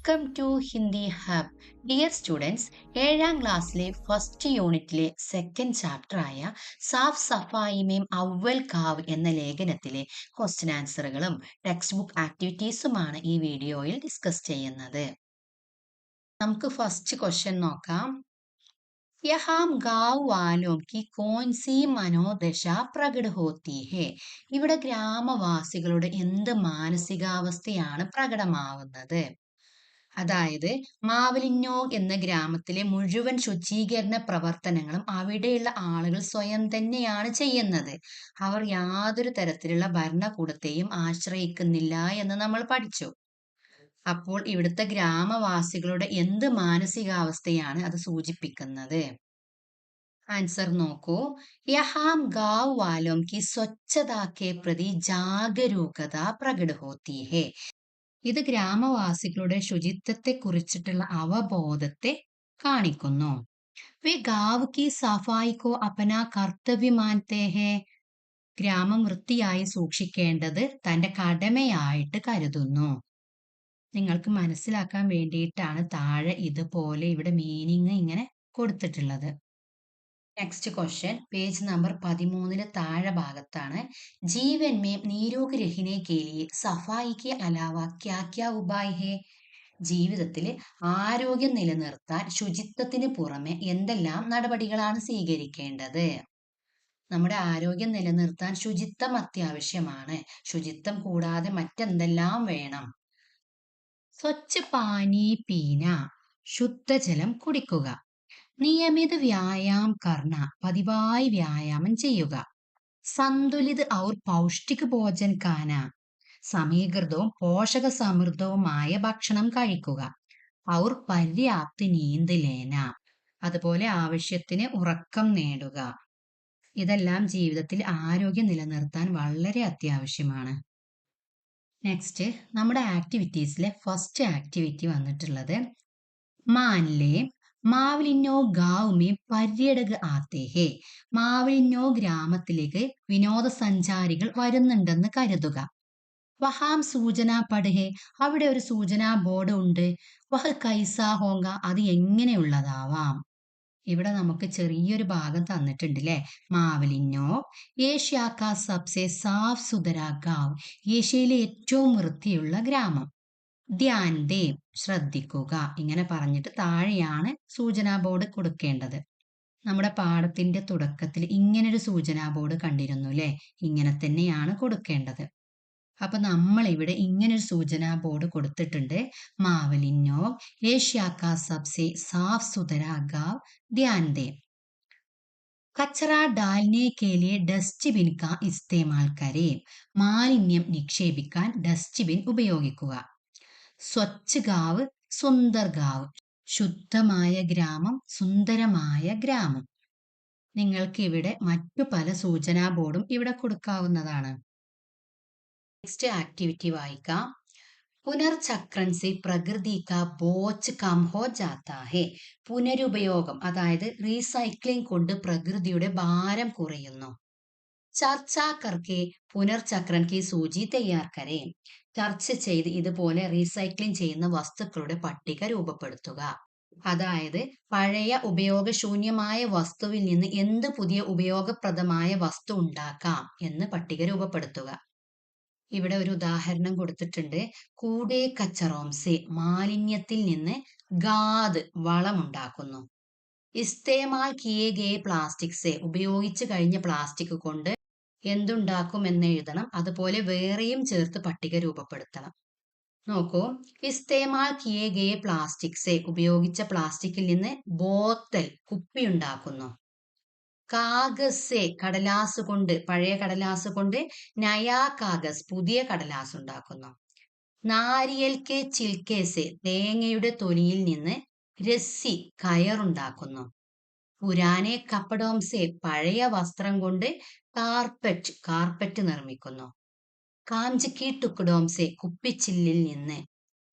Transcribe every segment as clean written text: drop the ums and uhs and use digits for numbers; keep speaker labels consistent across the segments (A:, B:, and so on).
A: Welcome to Hindi hub. Dear students, ഏഴാം ക്ലാസ്സിലെ first യൂണിറ്റിലെ സെക്കൻഡ് ചാപ്റ്റർ ആയ സാഫ് സഫായി മേം അവൽ കാവ് എന്ന ലേഖനത്തിലെ ക്വസ്റ്റ്യൻ ആൻസറുകളും ടെക്സ്റ്റ് ബുക്ക് ആക്ടിവിറ്റീസുമാണ് ഈ വീഡിയോയിൽ ഡിസ്കസ് ചെയ്യുന്നത്. നമുക്ക് ഫസ്റ്റ് ക്വസ്റ്റ്യൻ നോക്കാം. യഹാം ഗാവ് വാലോം കി കോൻ സി മനോദശ പ്രകട ഹോത്തി ഹെ. ഇവിടെ ഗ്രാമവാസികളുടെ എന്ത് മാനസികാവസ്ഥയാണ് പ്രകടമാവുന്നത്? അതായത് മാവലിന്നോ എന്ന ഗ്രാമത്തിലെ മുഴുവൻ ശുചീകരണ പ്രവർത്തനങ്ങളും അവിടെയുള്ള ആളുകൾ സ്വയം തന്നെയാണ് ചെയ്യുന്നത്. അവർ യാതൊരു തരത്തിലുള്ള ഭരണകൂടത്തെയും ആശ്രയിക്കുന്നില്ല എന്ന് നമ്മൾ പഠിച്ചു. അപ്പോൾ ഇവിടുത്തെ ഗ്രാമവാസികളുടെ എന്ത് മാനസികാവസ്ഥയാണ് അത് സൂചിപ്പിക്കുന്നത്? ആൻസർ നോക്കൂ. യഹാം ഗാവ് വാലോം കി സ്വച്ഛതാ കെ പ്രതി ജാഗരൂകത പ്രകട ഹോത്തി ഹെ. ഇത് ഗ്രാമവാസികളുടെ ശുചിത്വത്തെ കുറിച്ചിട്ടുള്ള അവബോധത്തെ കാണിക്കുന്നു. വേ ഗാവ് കി സഫായി കോ അപനാ കർത്തവ്യ മാൻതേ ഹെ. ഗ്രാമം വൃത്തിയായി സൂക്ഷിക്കേണ്ടത് തന്റെ കടമയായിട്ട് കരുതുന്നു. നിങ്ങൾക്ക് മനസ്സിലാക്കാൻ വേണ്ടിയിട്ടാണ് താഴെ ഇതുപോലെ ഇവിടെ മീനിങ് ഇങ്ങനെ കൊടുത്തിട്ടുള്ളത്. നെക്സ്റ്റ് ക്വസ്റ്റ്യൻ പേജ് നമ്പർ 13 താഴെ ഭാഗത്താണ്. ജീവൻ മേ നീരോഗ് രഹിനെ കെ ലിയെ സഫായി കെ അലാവ ക്യാ ക്യാ ഉപായ് ഹെ. ജീവിതത്തിൽ ആരോഗ്യം നിലനിർത്താൻ ശുചിത്വത്തിന് പുറമെ എന്തെല്ലാം നടപടികളാണ് സ്വീകരിക്കേണ്ടത്? നമ്മുടെ ആരോഗ്യം നിലനിർത്താൻ ശുചിത്വം അത്യാവശ്യമാണ്. ശുചിത്വം കൂടാതെ മറ്റെന്തെല്ലാം വേണം? സ്വച്ഛ് പാനി പീന, ശുദ്ധജലം കുടിക്കുക. നിയമിത വ്യായാം കർണ, പതിവായി വ്യായാമം ചെയ്യുക. സന്തുലിത് ഔർ പൗഷ്ടിക് ഭോജൻ ഖാന, സമീകൃതവും പോഷക സമൃദ്ധവുമായ ഭക്ഷണം കഴിക്കുക. ഔർ പര്യാപ്ത നീന്ത് ലേന, അതുപോലെ ആവശ്യത്തിന് ഉറക്കം നേടുക. ഇതെല്ലാം ജീവിതത്തിൽ ആരോഗ്യം നിലനിർത്താൻ വളരെ അത്യാവശ്യമാണ്. നെക്സ്റ്റ് നമ്മുടെ ആക്ടിവിറ്റീസിലെ ഫസ്റ്റ് ആക്ടിവിറ്റി വന്നിട്ടുള്ളത് മാൻലേ മാവലിന്നോ ഗാവ് മേ പര്യടക് ആത്തേ ഹെ. മാവലിന്നോ ഗ്രാമത്തിലേക്ക് വിനോദസഞ്ചാരികൾ വരുന്നുണ്ടെന്ന് കരുതുക. വഹാം സൂചന പഠേ, അവിടെ ഒരു സൂചനാ ബോർഡ് ഉണ്ട്. വഹ് കൈസാ ഹോങ്ക, അത് എങ്ങനെയുള്ളതാവാം? ഇവിടെ നമുക്ക് ചെറിയൊരു ഭാഗം തന്നിട്ടുണ്ട് അല്ലെ. മാവലിന്നോ ഏഷ്യ കാ സബ്സെ സാഫ് സുതരാ ഗാവ്, ഏഷ്യയിലെ ഏറ്റവും വൃത്തിയുള്ള ഗ്രാമം. ധ്യാൻ ദേ, ശ്രദ്ധിക്കുക. ഇങ്ങനെ പറഞ്ഞിട്ട് താഴെയാണ് സൂചനാ ബോർഡ് കൊടുക്കേണ്ടത്. നമ്മുടെ പാഠത്തിന്റെ തുടക്കത്തിൽ ഇങ്ങനൊരു സൂചനാ ബോർഡ് കണ്ടിരുന്നു അല്ലെ. ഇങ്ങനെ തന്നെയാണ് കൊടുക്കേണ്ടത്. അപ്പൊ നമ്മൾ ഇവിടെ ഇങ്ങനൊരു സൂചനാ ബോർഡ് കൊടുത്തിട്ടുണ്ട്. മാവലിന്നോ ഏഷ്യ കാ സബ്സെ സാഫ് സുതരാ ഗാവ്, ധ്യാൻ ദേ. കച്ചറ ഡാൽനെ കെ ലിയെ ഡസ്റ്റ്ബിൻ കാ ഇസ്തേമാൽ കരേ. മാലിന്യം നിക്ഷേപിക്കാൻ ഡസ്റ്റ്ബിൻ ഉപയോഗിക്കുക. സ്വച്ഛ് ഗാവ് സുന്ദർ ഗാവ്, ശുദ്ധമായ ഗ്രാമം സുന്ദരമായ ഗ്രാമം. നിങ്ങൾക്ക് ഇവിടെ മറ്റു പല സൂചനാ ബോർഡും ഇവിടെ കൊടുക്കാവുന്നതാണ്. നെക്സ്റ്റ് ആക്ടിവിറ്റി വായിക്കാം. പുനർചക്രൻ സെ പ്രകൃതി കാ ബോझ കം ഹോ ജാതാ ഹെ. പുനരുപയോഗം അതായത് റീസൈക്ലിംഗ് കൊണ്ട് പ്രകൃതിയുടെ ഭാരം കുറയുന്നു. ചർച്ച കർക്കെ പുനർചക്രൻ കി സൂചി തയ്യാർ കരേ. ചർച്ച ചെയ്ത് ഇതുപോലെ റീസൈക്ലിംഗ് ചെയ്യുന്ന വസ്തുക്കളുടെ പട്ടിക രൂപപ്പെടുത്തുക. അതായത് പഴയ ഉപയോഗശൂന്യമായ വസ്തുവിൽ നിന്ന് എന്ത് പുതിയ ഉപയോഗപ്രദമായ വസ്തു ഉണ്ടാക്കാം എന്ന് പട്ടിക രൂപപ്പെടുത്തുക. ഇവിടെ ഒരു ഉദാഹരണം കൊടുത്തിട്ടുണ്ട്. കൂടെ കച്ചറോംസെ, മാലിന്യത്തിൽ നിന്ന് ഗാദ്, വളമുണ്ടാക്കുന്നു. ഇസ്തേമാൽ കിയേ ഗേ പ്ലാസ്റ്റിക് സെ, ഉപയോഗിച്ചു കഴിഞ്ഞ പ്ലാസ്റ്റിക് കൊണ്ട് എന്തുണ്ടാക്കും എന്ന് എഴുതണം. അതുപോലെ വേറെയും ചേർത്ത് പട്ടിക രൂപപ്പെടുത്തണം. നോക്കൂ, ഇസ്തേമാൽ കിയേ ഗേ പ്ലാസ്റ്റിക് സെ, ഉപയോഗിച്ച പ്ലാസ്റ്റിക്കിൽ നിന്ന് ബോത്തൽ, കുപ്പി ഉണ്ടാക്കുന്നു. കാഗസ്, കടലാസ് കൊണ്ട്, പഴയ കടലാസ് കൊണ്ട് നയാ കാഗസ്, പുതിയ കടലാസ് ഉണ്ടാക്കുന്നു. നാരിയൽ കെ ചിൽക്കേസ്, തേങ്ങയുടെ തൊലിയിൽ നിന്ന് രസ്സി, കയറുണ്ടാക്കുന്നു. പുരാനെ കപ്പടോംസെ, പഴയ വസ്ത്രം കൊണ്ട് കാർപ്പറ്റ്, കാർപ്പറ്റ് നിർമ്മിക്കുന്നു. കാഞ്ചിക്കി ടുക്കുഡോംസെ, കുപ്പിച്ചില്ലിൽ നിന്ന്,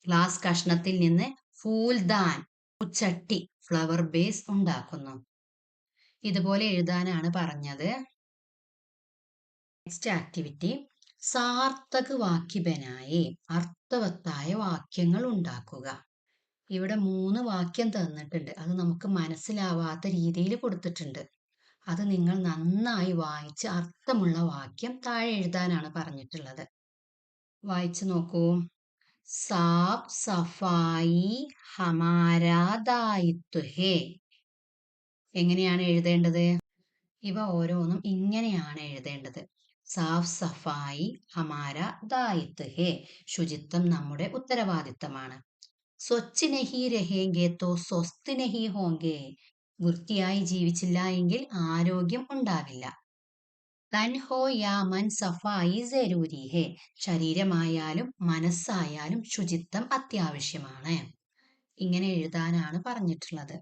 A: ഗ്ലാസ് കഷ്ണത്തിൽ നിന്ന് ഫൂൽദാൻ, പൂച്ചട്ടി, ഫ്ലവർ ബേസ് ഉണ്ടാക്കുന്നു. ഇതുപോലെ എഴുതാനാണ് പറഞ്ഞത്. നെക്സ്റ്റ് ആക്ടിവിറ്റി സാർത്ഥക് വാക്യ ബനായേ, അർത്ഥവത്തായ വാക്യങ്ങൾ ഉണ്ടാക്കുക. ഇവിടെ 3 വാക്യം തന്നിട്ടുണ്ട്. അത് നമുക്ക് മനസ്സിലാവാത്ത രീതിയിൽ കൊടുത്തിട്ടുണ്ട്. അത് നിങ്ങൾ നന്നായി വായിച്ച് അർത്ഥമുള്ള വാക്യം താഴെ എഴുതാനാണ് പറഞ്ഞിട്ടുള്ളത്. വായിച്ചു നോക്കൂ. സാഫ് സഫായി ഹമാരാ ദായിത്വ ഹേ. എങ്ങനെയാണ് എഴുതേണ്ടത്? ഇവ ഓരോന്നും ഇങ്ങനെയാണ് എഴുതേണ്ടത്. സാഫ് സഫായി ഹമാര ദായിത്വ ഹേ. ശുചിത്വം നമ്മുടെ ഉത്തരവാദിത്തമാണ്. സ്വച്ഛ് നഹി രഹേങ്കെ തോ സ്വസ്തി നഹി ഹോങ്കെ. വൃത്തിയായി ജീവിച്ചില്ല എങ്കിൽ ആരോഗ്യം ഉണ്ടാകില്ല. തൻ ഹോ യാ മൻ സഫായി ജരൂരി ഹേ. ശരീരമായാലും മനസ്സായാലും ശുചിത്വം അത്യാവശ്യമാണ്. ഇങ്ങനെ എഴുതാനാണ് പറഞ്ഞിട്ടുള്ളത്.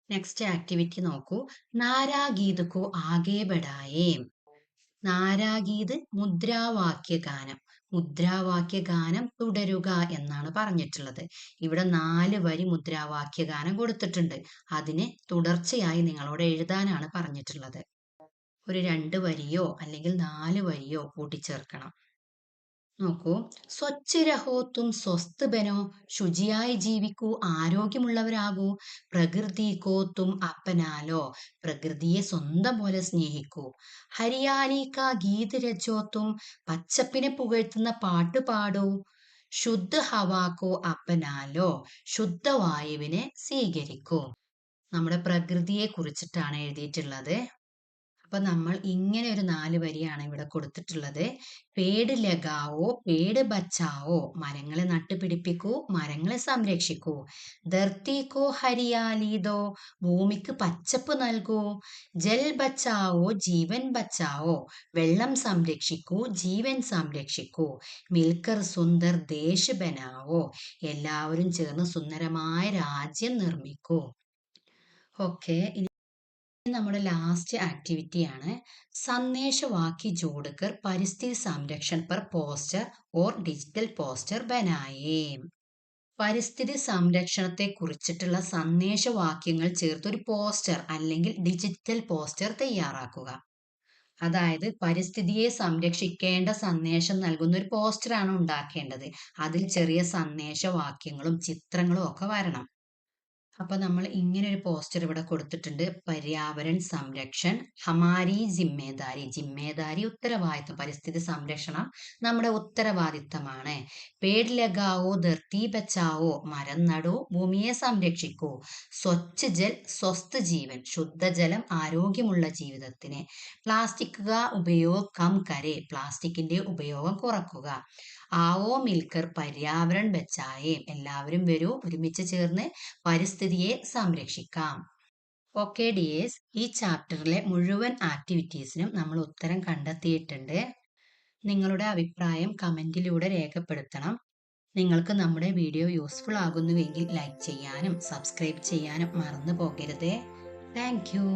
A: നെക്സ്റ്റ് ആക്ടിവിറ്റി നോക്കൂ. നാരാഗീത് കോ ആകെ ബഡായേ. നാരാഗീത് മുദ്രാവാക്യ ഗാനം. മുദ്രാവാക്യ ഗാനം തുടരുക എന്നാണ് പറഞ്ഞിട്ടുള്ളത്. ഇവിടെ 4 വരി മുദ്രാവാക്യ ഗാനം കൊടുത്തിട്ടുണ്ട്. അതിന് തുടർച്ചയായി നിങ്ങളോട് എഴുതാനാണ് പറഞ്ഞിട്ടുള്ളത്. ഒരു 2 വരിയോ അല്ലെങ്കിൽ 4 വരിയോ കൂട്ടിച്ചേർക്കണം. നോക്കൂ. സ്വച്ഛ് രഹോ തും സ്വസ്ഥ് ബനോ. ശുചിയായി ജീവിക്കൂ, ആരോഗ്യമുള്ളവരാകൂ. പ്രകൃതി കോ തും അപ്പനാലോ. പ്രകൃതിയെ സ്വന്തം പോലെ സ്നേഹിക്കൂ. ഹരിയാലി കാ ഗീത് രചോ തും. പച്ചപ്പിനെ പുകഴ്ത്തുന്ന പാട്ട് പാടൂ. ശുദ്ധ ഹവാ കോ അപ്പനാലോ. ശുദ്ധവായുവിനെ സ്വീകരിക്കൂ. നമ്മുടെ പ്രകൃതിയെ കുറിച്ചിട്ടാണ് എഴുതിയിട്ടുള്ളത്. അപ്പൊ നമ്മൾ ഇങ്ങനെ ഒരു 4 വരിയാണ് ഇവിടെ കൊടുത്തിട്ടുള്ളത്. പേട് ലഗാവോ പേട് ബച്ചാവോ. മരങ്ങളെ നട്ടുപിടിപ്പിക്കൂ, മരങ്ങളെ സംരക്ഷിക്കൂ. ധർത്തി കോ ഹരിയാലി ദോ. ഭൂമിക്ക് പച്ചപ്പ് നൽകൂ. ജൽ ബച്ചാവോ ജീവൻ ബച്ചാവോ. വെള്ളം സംരക്ഷിക്കൂ, ജീവൻ സംരക്ഷിക്കൂ. മിൽക്കർ സുന്ദർ ദേശ് ബനാവോ. എല്ലാവരും ചേർന്ന് സുന്ദരമായ രാജ്യം നിർമ്മിക്കൂ. ഓക്കെ, നമ്മുടെ ലാസ്റ്റ് ആക്ടിവിറ്റിയാണ്. സന്ദേശവാക്യ ജോഡ്കർ പരിസ്ഥിതി സംരക്ഷൺ പർ പോസ്റ്റർ ഓർ ഡിജിറ്റൽ പോസ്റ്റർ ബനായേ. പരിസ്ഥിതി സംരക്ഷണത്തെ കുറിച്ചിട്ടുള്ള സന്ദേശവാക്യങ്ങൾ ചേർത്ത് ഒരു പോസ്റ്റർ അല്ലെങ്കിൽ ഡിജിറ്റൽ പോസ്റ്റർ തയ്യാറാക്കുക. അതായത് പരിസ്ഥിതിയെ സംരക്ഷിക്കേണ്ട സന്ദേശം നൽകുന്ന ഒരു പോസ്റ്ററാണ് ഉണ്ടാക്കേണ്ടത്. അതിൽ ചെറിയ സന്ദേശവാക്യങ്ങളും ചിത്രങ്ങളും ഒക്കെ വരണം. അപ്പൊ നമ്മൾ ഇങ്ങനെ ഒരു പോസ്റ്റർ ഇവിടെ കൊടുത്തിട്ടുണ്ട്. പര്യാവരൺ സംരക്ഷൺ ഹമാരി ജിമ്മേദാരി. ജിമ്മേദാരി ഉത്തരവാദിത്വം. പരിസ്ഥിതി സംരക്ഷണം നമ്മുടെ ഉത്തരവാദിത്തമാണ്. പേഡ് ലഗാവോ ധർത്തി ബച്ചാവോ. മരം നടൂ, ഭൂമിയെ സംരക്ഷിക്കൂ. സ്വച്ഛ് ജൽ സ്വസ്ഥ ജീവൻ. ശുദ്ധജലം ആരോഗ്യമുള്ള ജീവിതത്തിന്. പ്ലാസ്റ്റിക് കാ ഉപയോഗം കം കരെ. പ്ലാസ്റ്റിക്കിന്റെ ഉപയോഗം കുറക്കുക. ആവോ മിൽക്കർ പര്യാവരൺ ബച്ചായേ. എല്ലാവരും വരൂ, ഒരുമിച്ച് ചേർന്ന് പരിസ്ഥിതിയെ സംരക്ഷിക്കാം. ഓക്കെ ഡിയേഴ്സ്, ഈ ചാപ്റ്ററിലെ മുഴുവൻ ആക്ടിവിറ്റീസിനും നമ്മൾ ഉത്തരം കണ്ടെത്തിയിട്ടുണ്ട്. നിങ്ങളുടെ അഭിപ്രായം കമന്റിലൂടെ രേഖപ്പെടുത്തണം. നിങ്ങൾക്ക് നമ്മുടെ വീഡിയോ യൂസ്ഫുൾ ആകുന്നുവെങ്കിൽ ലൈക്ക് ചെയ്യാനും സബ്സ്ക്രൈബ് ചെയ്യാനും മറന്നു പോകരുതേ. Thank U.